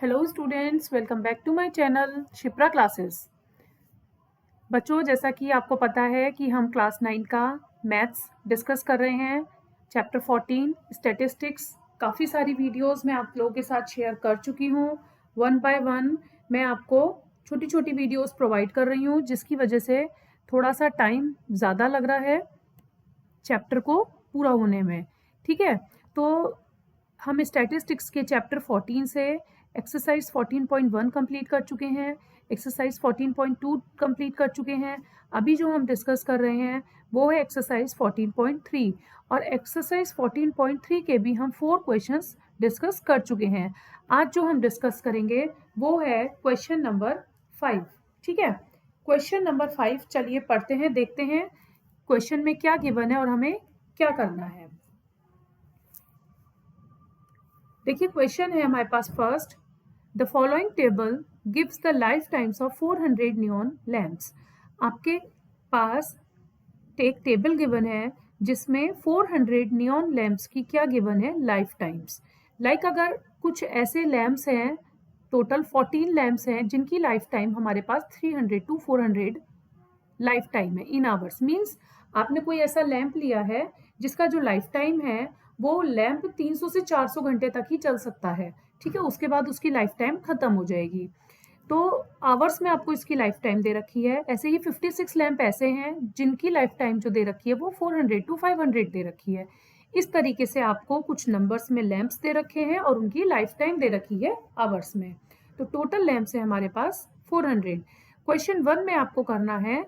Hello students, welcome back to my channel Shipra Classes. बच्चों, जैसा कि आपको पता है कि हम क्लास 9 का मैथ्स डिस्कस कर रहे हैं। Chapter 14 statistics. काफ़ी सारी वीडियोस मैं आप लोगों के साथ शेयर कर चुकी हूँ। वन बाय वन मैं आपको छोटी छोटी वीडियोस प्रोवाइड कर रही हूँ, जिसकी वजह से थोड़ा सा टाइम ज़्यादा लग रहा है चैप्टर को पूरा होने में। ठीक है, तो हम स्टैटिस्टिक्स के चैप्टर 14 से एक्सरसाइज 14.1 कंप्लीट कर चुके हैं, एक्सरसाइज 14.2 कंप्लीट कर चुके हैं। अभी जो हम डिस्कस कर रहे हैं वो है एक्सरसाइज 14.3, और एक्सरसाइज 14.3 के भी हम 4 क्वेश्चंस डिस्कस कर चुके हैं। आज जो हम डिस्कस करेंगे वो है क्वेश्चन नंबर 5। ठीक है, क्वेश्चन नंबर 5 चलिए पढ़ते हैं, देखते हैं क्वेश्चन में क्या गिवन है और हमें क्या करना है। देखिए, क्वेश्चन है हमारे पास first, the following table gives the lifetimes of 400 neon lamps. आपके पास एक टेबल गिवन है जिसमें 400 नियॉन लैम्प्स की क्या गिवन है, लाइफ टाइम्स। लाइक अगर कुछ ऐसे लैम्प्स हैं, टोटल 14 लैम्प्स हैं जिनकी लाइफ टाइम हमारे पास 300 टू 400 लाइफ टाइम है इन आवर्स। मीन्स आपने कोई ऐसा लैंप लिया है जिसका जो लाइफ टाइम है वो लैंप 300 से 400 घंटे तक ही चल सकता है। ठीक है, उसके बाद उसकी लाइफ टाइम खत्म हो जाएगी। तो आवर्स में आपको इसकी लाइफ टाइम दे रखी है। ऐसे ही 56 लैंप ऐसे हैं जिनकी लाइफ टाइम जो दे रखी है वो 400 टू 500 दे रखी है। इस तरीके से आपको कुछ नंबर्स में लैंप्स दे रखे हैं और उनकी लाइफ टाइम दे रखी है आवर्स में। तो टोटल लैंप्स है हमारे पास 400। क्वेश्चन 1 में आपको करना है,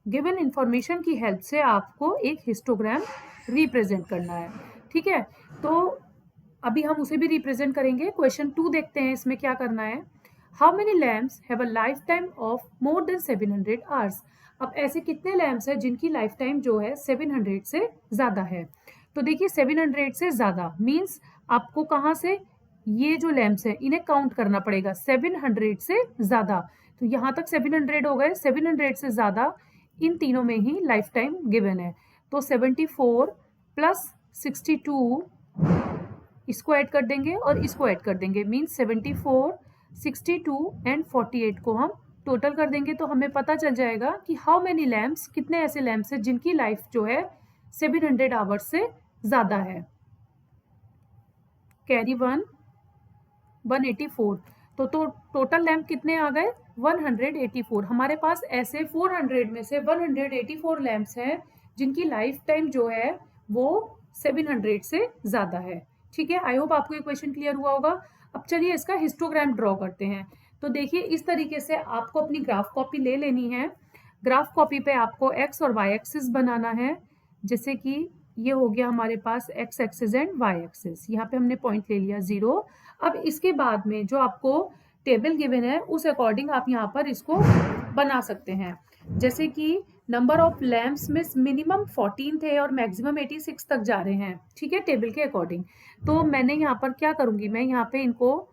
गिवन इंफॉर्मेशन की हेल्प से आपको एक हिस्टोग्राम रिप्रेजेंट करना है। ठीक है, तो अभी हम उसे भी रिप्रेजेंट करेंगे। क्वेश्चन 2 देखते हैं, इसमें क्या करना है। How many lamps have a life time of more than 700 hours. अब ऐसे कितने लैम्प्स हैं जिनकी लाइफ टाइम जो है 700 से ज़्यादा है। तो देखिए, 700 से ज़्यादा मीन्स आपको कहाँ से ये जो लैम्प्स हैं इन्हें काउंट करना पड़ेगा 700 से ज़्यादा। तो यहाँ तक 700 हो गए, 700 से ज़्यादा इन तीनों में ही लाइफ टाइम गिवन है। तो 74 प्लस 62 इसको ऐड कर देंगे और इसको ऐड कर देंगे, मीन्स 74, 62 एंड 48 को हम टोटल कर देंगे तो हमें पता चल जाएगा कि हाउ मेनी लैम्प्स, कितने ऐसे लैम्प्स हैं जिनकी लाइफ जो है 700 आवर्स से ज़्यादा है। कैरी 184। तो टोटल लैम्प कितने आ गए 184। हमारे पास ऐसे 400 में से 184 लैम्प्स हैं जिनकी लाइफ टाइम जो है वो 700 से ज़्यादा है। ठीक है, आई होप आपको ये क्वेश्चन क्लियर हुआ होगा। अब चलिए इसका हिस्टोग्राम ड्रॉ करते हैं। तो देखिए, इस तरीके से आपको अपनी ग्राफ कॉपी ले लेनी है। ग्राफ कॉपी पे आपको एक्स और वाई एक्सिस बनाना है। जैसे कि ये हो गया हमारे पास X axis and Y axis. यहाँ पे हमने पॉइंट ले लिया 0। अब इसके बाद में जो आपको टेबल गिवन है उस अकॉर्डिंग आप यहाँ पर इसको बना सकते हैं। जैसे कि नंबर ऑफ लैम्प्स में मिनिमम 14 थे और मैक्सिमम 86 तक जा रहे हैं। ठीक है, टेबल के अकॉर्डिंग। तो मैंने यहाँ पर क्या करूँगी, मैं यहाँ पे इनको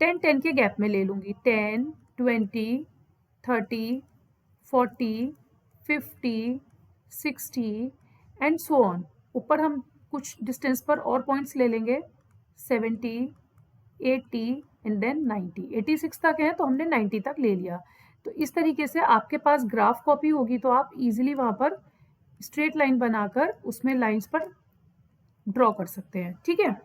10-10 के गैप में ले लूँगी। 10, 20, 30, 40, 50, 60 एंड सो ऑन। ऊपर हम कुछ डिस्टेंस पर और पॉइंट्स ले लेंगे, 70, 80 एंड देन 90। 86 तक है तो हमने 90 तक ले लिया। तो इस तरीके से आपके पास ग्राफ कॉपी होगी तो आप इजीली वहाँ पर स्ट्रेट लाइन बनाकर उसमें लाइंस पर ड्रॉ कर सकते हैं। ठीक है,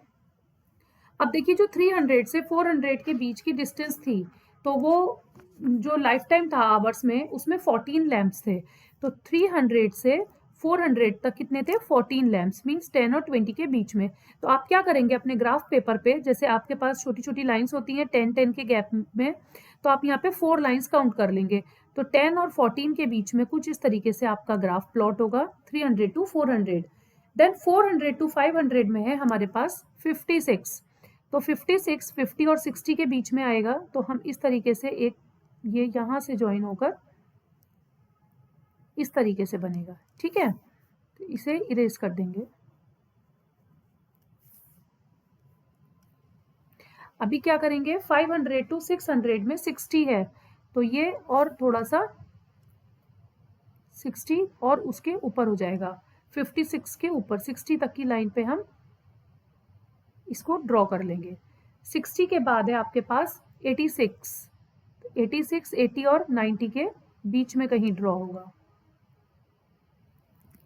अब देखिए, जो 300 से 400 के बीच की डिस्टेंस थी तो वो जो लाइफ टाइम था आवर्स में उसमें 14 लैम्प्स थे। तो 300 से 400 तक कितने थे, 14 लैम्प्स, मीन्स 10 और 20 के बीच में। तो आप क्या करेंगे, अपने ग्राफ पेपर पे जैसे आपके पास छोटी छोटी लाइंस होती हैं 10-10 के गैप में, तो आप यहाँ पे 4 लाइंस काउंट कर लेंगे। तो 10 और 14 के बीच में कुछ इस तरीके से आपका ग्राफ प्लॉट होगा 300 टू 400। देन 400 टू 500 में है हमारे पास 56। तो 56, 50 और 60 के बीच में आएगा। तो हम इस तरीके से एक ये यहाँ से ज्वाइन होकर इस तरीके से बनेगा। ठीक है, तो इसे इरेज कर देंगे। अभी क्या करेंगे, 500 टू 600 में 60 है तो ये और थोड़ा सा 60 और उसके ऊपर हो जाएगा, 56 के ऊपर 60 तक की लाइन पे हम इसको ड्रॉ कर लेंगे। 60 के बाद है आपके पास 86, 86, 80 और 90 के बीच में कहीं ड्रॉ होगा,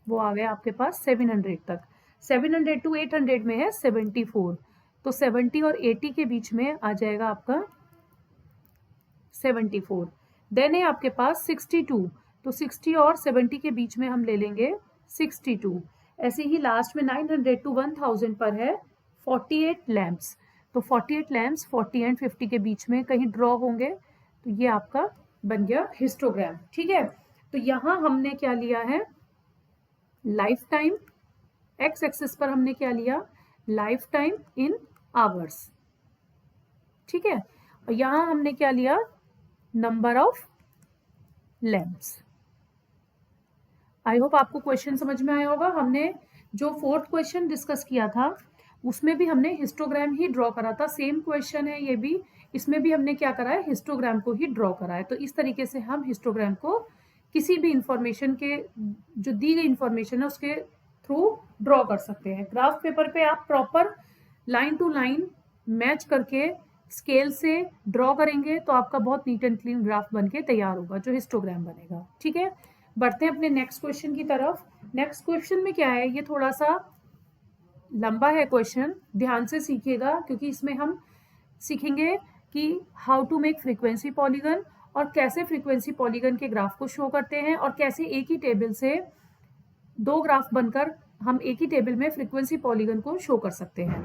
वो आ गया आपके पास 700 तक। 700 टू 800 में है 74, तो 70 और 80 के बीच में आ जाएगा आपका 74। देन है आपके पास 62, तो 60 और 70 के बीच में हम ले लेंगे 62। ऐसे ही लास्ट में 900 टू 1000 पर है 48 लैम्प्स, तो 48 लैम्प्स 40 एंड 50 के बीच में कहीं ड्रॉ होंगे, तो ये आपका बन गया हिस्टोग्राम। ठीक है, तो यहाँ हमने क्या लिया है, लाइफ टाइम, एक्स एक्सिस पर हमने क्या लिया, लाइफ टाइम इन आवर्स। ठीक है, और यहाँ हमने क्या लिया, number of lamps. I hope आपको क्वेश्चन समझ में आया होगा। हमने जो फोर्थ क्वेश्चन डिस्कस किया था उसमें भी हमने हिस्टोग्राम ही ड्रॉ करा था, सेम क्वेश्चन है ये भी, इसमें भी हमने क्या करा है, हिस्टोग्राम को ही ड्रॉ करा है। तो इस तरीके से हम हिस्टोग्राम को किसी भी इंफॉर्मेशन के, जो दी गई इंफॉर्मेशन है उसके थ्रू ड्रॉ कर सकते हैं। ग्राफ पेपर पे आप proper line to line match करके स्केल से ड्रॉ करेंगे तो आपका बहुत नीट एंड क्लीन ग्राफ बन के तैयार होगा, जो हिस्टोग्राम बनेगा। ठीक है, बढ़ते हैं अपने नेक्स्ट क्वेश्चन की तरफ। नेक्स्ट क्वेश्चन में क्या है, ये थोड़ा सा लंबा है क्वेश्चन, ध्यान से सीखिएगा, क्योंकि इसमें हम सीखेंगे कि how to make frequency polygon, और कैसे फ्रीक्वेंसी पॉलीगन के ग्राफ को शो करते हैं, और कैसे एक ही टेबल से दो ग्राफ बनकर हम एक ही टेबल में फ्रीक्वेंसी पॉलीगन को शो कर सकते हैं।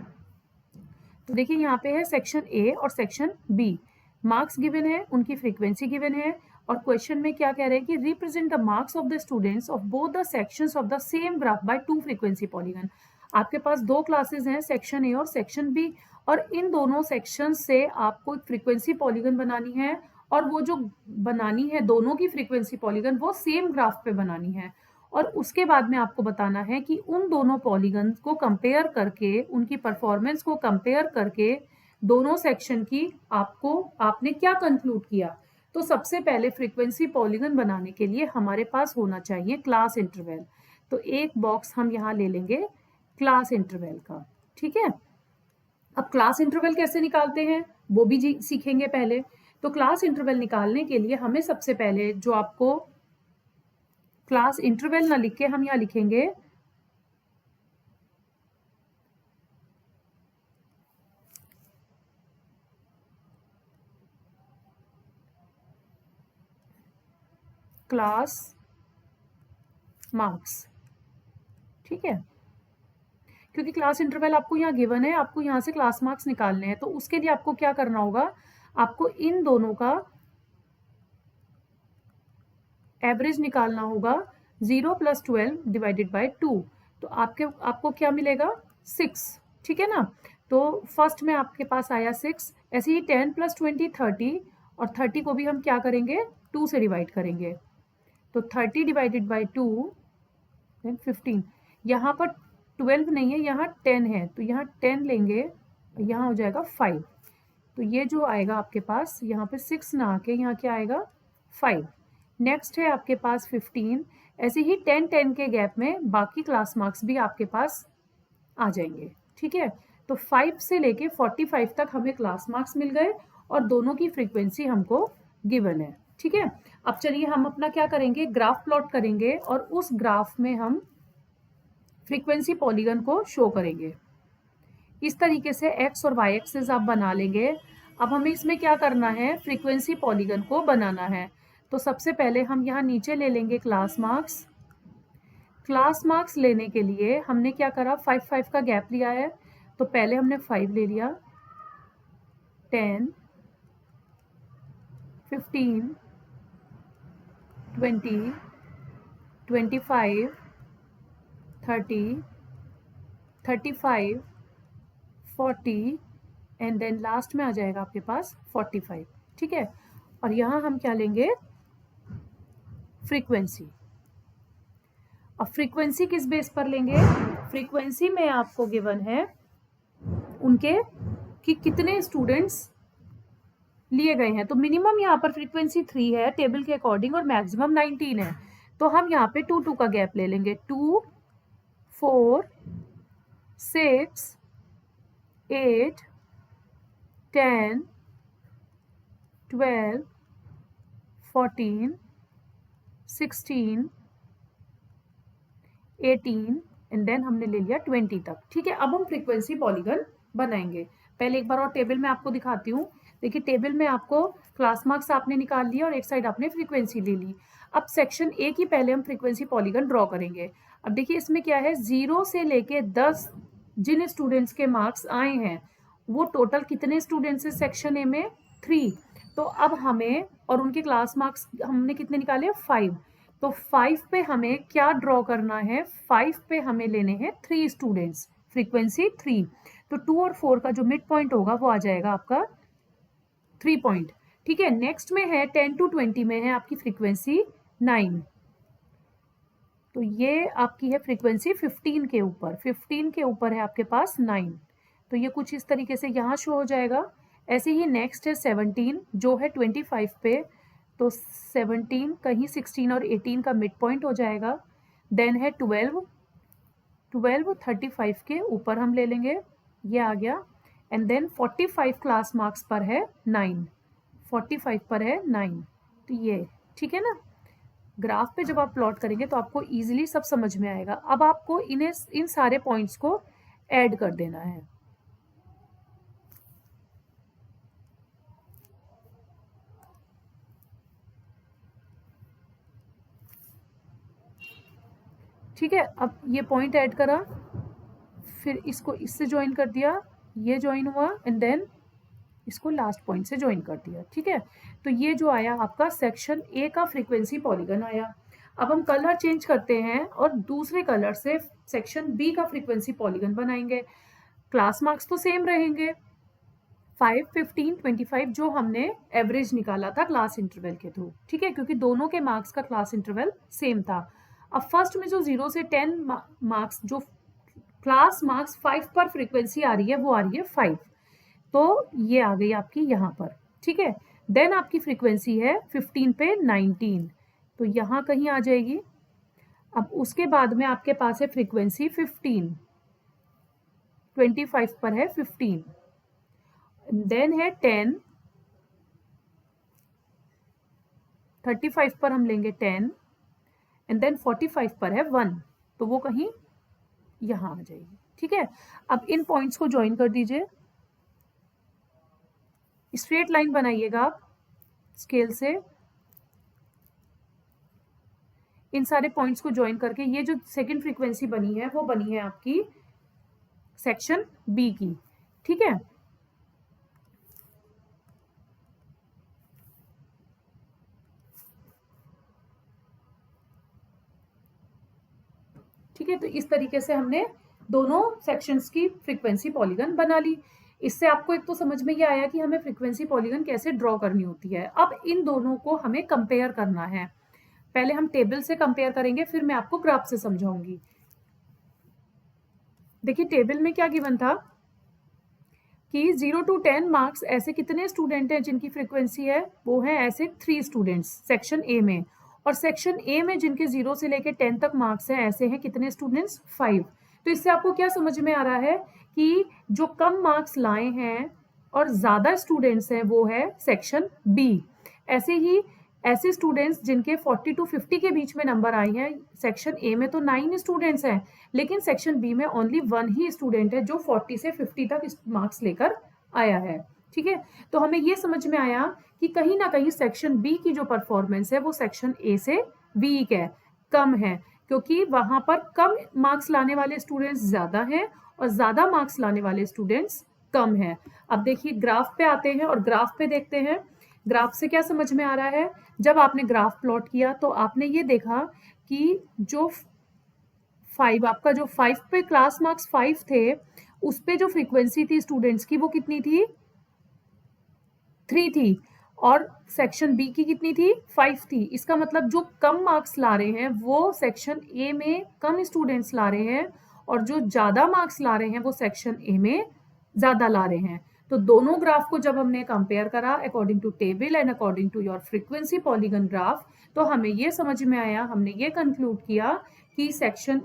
तो देखिए यहाँ पे है सेक्शन ए और सेक्शन बी, मार्क्स गिवन है, उनकी फ्रीक्वेंसी गिवन है, और क्वेश्चन में क्या कह रहे हैं कि represent the marks of the students of both the sections of the same graph by two frequency polygon. आपके पास दो क्लासेस हैं, सेक्शन ए और सेक्शन बी, और इन दोनों सेक्शन से आपको एक फ्रीक्वेंसी पॉलीगन बनानी है, और वो जो बनानी है दोनों की फ्रीक्वेंसी पॉलीगन वो सेम ग्राफ पे बनानी है, और उसके बाद में आपको बताना है कि उन दोनों पॉलीगन को कंपेयर करके, उनकी परफॉर्मेंस को कंपेयर करके दोनों सेक्शन की आपने क्या कंक्लूड किया। तो सबसे पहले फ्रीक्वेंसी पॉलीगन बनाने के लिए हमारे पास होना चाहिए क्लास इंटरवल, तो एक बॉक्स हम यहाँ ले लेंगे क्लास इंटरवल का। ठीक है, अब क्लास इंटरवल कैसे निकालते हैं वो भी सीखेंगे पहले। तो क्लास इंटरवल निकालने के लिए हमें सबसे पहले जो आपको क्लास इंटरवल ना लिख के हम यहाँ लिखेंगे क्लास मार्क्स। ठीक है, क्योंकि क्लास इंटरवल आपको यहाँ गिवन है, आपको यहाँ से क्लास मार्क्स निकालने हैं, तो उसके लिए आपको क्या करना होगा, आपको इन दोनों का एवरेज निकालना होगा। 0 + 12 डिवाइडेड बाय 2, तो आपको क्या मिलेगा, 6। ठीक है ना, तो फर्स्ट में आपके पास आया 6, ऐसे ही 10 + 20 30, और 30 को भी हम क्या करेंगे, 2 से डिवाइड करेंगे, तो 30 डिवाइडेड बाय 2 देन 15। यहाँ पर 12 नहीं है, यहाँ 10 है, तो यहाँ 10 लेंगे, यहाँ हो जाएगा 5, तो ये जो आएगा आपके पास यहाँ पे 6 ना आके यहाँ क्या आएगा, 5। नेक्स्ट है आपके पास 15, ऐसे ही 10-10 के गैप में बाकी क्लास मार्क्स भी आपके पास आ जाएंगे। ठीक है, तो 5 से लेके 45 तक हमें क्लास मार्क्स मिल गए, और दोनों की फ्रीक्वेंसी हमको गिवन है। ठीक है, अब चलिए हम अपना क्या करेंगे, ग्राफ प्लॉट करेंगे, और उस ग्राफ में हम फ्रीक्वेंसी पॉलीगन को शो करेंगे। इस तरीके से एक्स और वाई एक्सिस आप बना लेंगे। अब हमें इसमें क्या करना है, फ्रीक्वेंसी पॉलीगन को बनाना है। तो सबसे पहले हम यहाँ नीचे ले लेंगे क्लास मार्क्स। क्लास मार्क्स लेने के लिए हमने क्या करा, 5-5 का गैप लिया है, तो पहले हमने 5 ले लिया, 10, 15, 20, 25, 30, 35, 40, एंड देन लास्ट में आ जाएगा आपके पास 45। ठीक है, और यहाँ हम क्या लेंगे, फ्रीक्वेंसी। अब फ्रीक्वेंसी किस बेस पर लेंगे, फ्रीक्वेंसी में आपको गिवन है उनके कि कितने स्टूडेंट्स लिए गए हैं, तो मिनिमम यहाँ पर फ्रीक्वेंसी 3 है टेबल के अकॉर्डिंग, और मैक्सिमम 19 है, तो हम यहाँ पे 2-2 का गैप ले लेंगे, 2, 4, 6, 8, 10, 12, 14, 16, 18 एंड देन हमने ले लिया 20 तक। ठीक है, अब हम फ्रीक्वेंसी पॉलीगन बनाएंगे। पहले एक बार और टेबल में आपको दिखाती हूँ। देखिए टेबल में आपको क्लास मार्क्स आपने निकाल लिया और एक साइड आपने फ्रीक्वेंसी ले ली। अब सेक्शन ए की पहले हम फ्रीक्वेंसी पॉलीगन ड्रॉ करेंगे। अब देखिए इसमें क्या है, 0 से लेके 10 जिन स्टूडेंट्स के मार्क्स आए हैं वो टोटल कितने स्टूडेंट्स हैं सेक्शन ए में, 3। तो अब हमें, और उनके क्लास मार्क्स हमने कितने निकाले, 5। तो 5 पे हमें क्या ड्रॉ करना है, 5 पे हमें लेने हैं 3 स्टूडेंट्स, फ्रीक्वेंसी 3। तो 2 और 4 का जो मिड पॉइंट होगा वो आ जाएगा आपका 3 पॉइंट। ठीक है, नेक्स्ट में है 10 to 20 में है आपकी फ्रीक्वेंसी 9। तो ये आपकी है फ्रीक्वेंसी 15 के ऊपर, 15 के ऊपर है आपके पास 9। तो ये कुछ इस तरीके से यहाँ शो हो जाएगा। ऐसे ही नेक्स्ट है 17 जो है 25 पे। तो 17 कहीं 16 और 18 का मिड पॉइंट हो जाएगा। देन है 12, 35 के ऊपर हम ले लेंगे, ये आ गया। एंड देन 45 क्लास मार्क्स पर है 9, 45 पर है 9। तो ये ठीक है ना। ग्राफ पे जब आप प्लॉट करेंगे तो आपको इजीली सब समझ में आएगा। अब आपको इन सारे पॉइंट्स को ऐड कर देना है। ठीक है, अब ये पॉइंट ऐड करा, फिर इसको इससे ज्वाइन कर दिया, ये ज्वाइन हुआ एंड देन इसको लास्ट पॉइंट से ज्वाइन कर दिया। ठीक है, तो ये जो आया आपका सेक्शन ए का फ्रीक्वेंसी पॉलीगन आया। अब हम कलर चेंज करते हैं और दूसरे कलर से सेक्शन बी का फ्रीक्वेंसी पॉलीगन बनाएंगे। क्लास मार्क्स तो सेम रहेंगे, 5, 15, 25 जो हमने एवरेज निकाला था क्लास इंटरवल के थ्रू। ठीक है, क्योंकि दोनों के मार्क्स का क्लास इंटरवल सेम था। अब फर्स्ट में जो 0 से 10 मार्क्स, जो क्लास मार्क्स 5 पर फ्रीक्वेंसी आ रही है वो आ रही है 5। तो ये आ गई आपकी यहाँ पर। ठीक है, देन आपकी फ्रीक्वेंसी है 15 पे 19, तो यहाँ कहीं आ जाएगी। अब उसके बाद में आपके पास है फ्रीक्वेंसी 15, 25 पर है 15, देन है 10, 35 पर हम लेंगे 10 एंड देन 45 पर है 1, तो वो कहीं यहाँ आ जाएगी। ठीक है, अब इन पॉइंट्स को ज्वाइन कर दीजिए, स्ट्रेट लाइन बनाइएगा आप स्केल से। इन सारे पॉइंट्स को ज्वाइन करके ये जो सेकंड फ्रीक्वेंसी बनी है वो बनी है आपकी सेक्शन बी की। ठीक है, ठीक है, तो इस तरीके से हमने दोनों सेक्शंस की फ्रीक्वेंसी पॉलीगन बना ली। इससे आपको एक तो समझ में ये आया कि हमें फ्रीक्वेंसी पॉलीगन कैसे ड्रॉ करनी होती है। अब इन दोनों को हमें कंपेयर करना है। पहले हम टेबल से कंपेयर करेंगे, फिर मैं आपको ग्राफ से समझाऊंगी। देखिए टेबल में क्या गिवन था कि 0 to 10 मार्क्स ऐसे कितने स्टूडेंट हैं जिनकी फ्रीक्वेंसी है, वो है ऐसे 3 स्टूडेंट्स सेक्शन ए में। और सेक्शन ए में जिनके 0 से लेके 10 तक मार्क्स हैं ऐसे हैं कितने स्टूडेंट्स, 5। तो इससे आपको क्या समझ में आ रहा है कि जो कम मार्क्स लाए हैं और ज़्यादा स्टूडेंट्स हैं वो है सेक्शन बी। ऐसे ही ऐसे स्टूडेंट्स जिनके 40 to 50 के बीच में नंबर आए हैं, सेक्शन ए में तो 9 स्टूडेंट्स हैं, लेकिन सेक्शन बी में ओनली 1 ही स्टूडेंट है जो 40 से 50 तक मार्क्स लेकर आया है। ठीक है, तो हमें ये समझ में आया कि कहीं ना कहीं सेक्शन बी की जो परफॉर्मेंस है वो सेक्शन ए से वीक है, कम है, क्योंकि वहां पर कम मार्क्स लाने वाले स्टूडेंट्स ज्यादा हैं और ज्यादा मार्क्स लाने वाले स्टूडेंट्स कम है। अब देखिए ग्राफ पे आते हैं और ग्राफ पे देखते हैं ग्राफ से क्या समझ में आ रहा है। जब आपने ग्राफ प्लॉट किया तो आपने ये देखा कि जो 5 आपका जो 5 पे क्लास मार्क्स 5 थे उस पे जो फ्रीक्वेंसी थी स्टूडेंट्स की वो कितनी थी, 3 थी, और सेक्शन बी की कितनी थी, 5 थी। इसका मतलब जो कम मार्क्स ला रहे हैं वो सेक्शन ए में कम स्टूडेंट्स ला रहे हैं और जो ज्यादा मार्क्स ला रहे हैं वो सेक्शन ए में ज्यादा ला रहे हैं। तो दोनों ग्राफ को जब हमने कंपेयर करा according to table and according to your frequency polygon graph, तो हमें ये समझ में आया, हमने ये कंक्लूड किया कि सेक्शन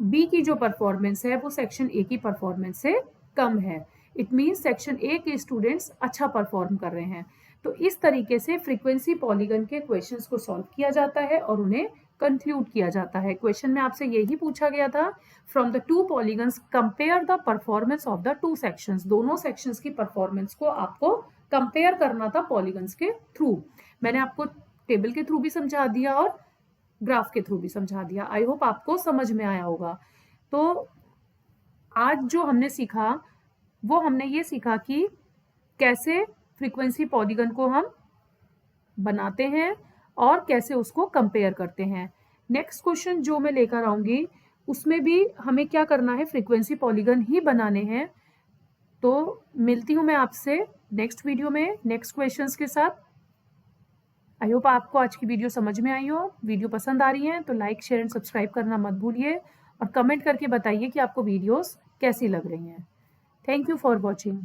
बी की जो परफॉर्मेंस है वो सेक्शन ए की परफॉर्मेंस से कम है। इट मीन्स सेक्शन ए के स्टूडेंट्स अच्छा परफॉर्म कर रहे हैं। तो इस तरीके से फ्रीक्वेंसी पॉलीगन के क्वेश्चंस को सॉल्व किया जाता है और उन्हें कंक्लूड किया जाता है। क्वेश्चन में आपसे यही पूछा गया था, from the two polygons compare the performance of the two sections. दोनों सेक्शंस की परफॉर्मेंस को आपको कंपेयर करना था पॉलीगन्स के थ्रू। मैंने आपको टेबल के थ्रू भी समझा दिया और ग्राफ के थ्रू भी समझा दिया। आई होप आपको समझ में आया होगा। तो आज जो हमने सीखा वो हमने ये सीखा कि कैसे फ्रीक्वेंसी पॉलीगन को हम बनाते हैं और कैसे उसको कंपेयर करते हैं। नेक्स्ट क्वेश्चन जो मैं लेकर आऊंगी उसमें भी हमें क्या करना है, फ्रीक्वेंसी पॉलीगन ही बनाने हैं। तो मिलती हूँ मैं आपसे नेक्स्ट वीडियो में नेक्स्ट क्वेश्चंस के साथ। आई होप आपको आज की वीडियो समझ में आई हो। वीडियो पसंद आ रही है तो लाइक शेयर एंड सब्सक्राइब करना मत भूलिए और कमेंट करके बताइए कि आपको वीडियोस कैसी लग रही हैं। Thank you for watching.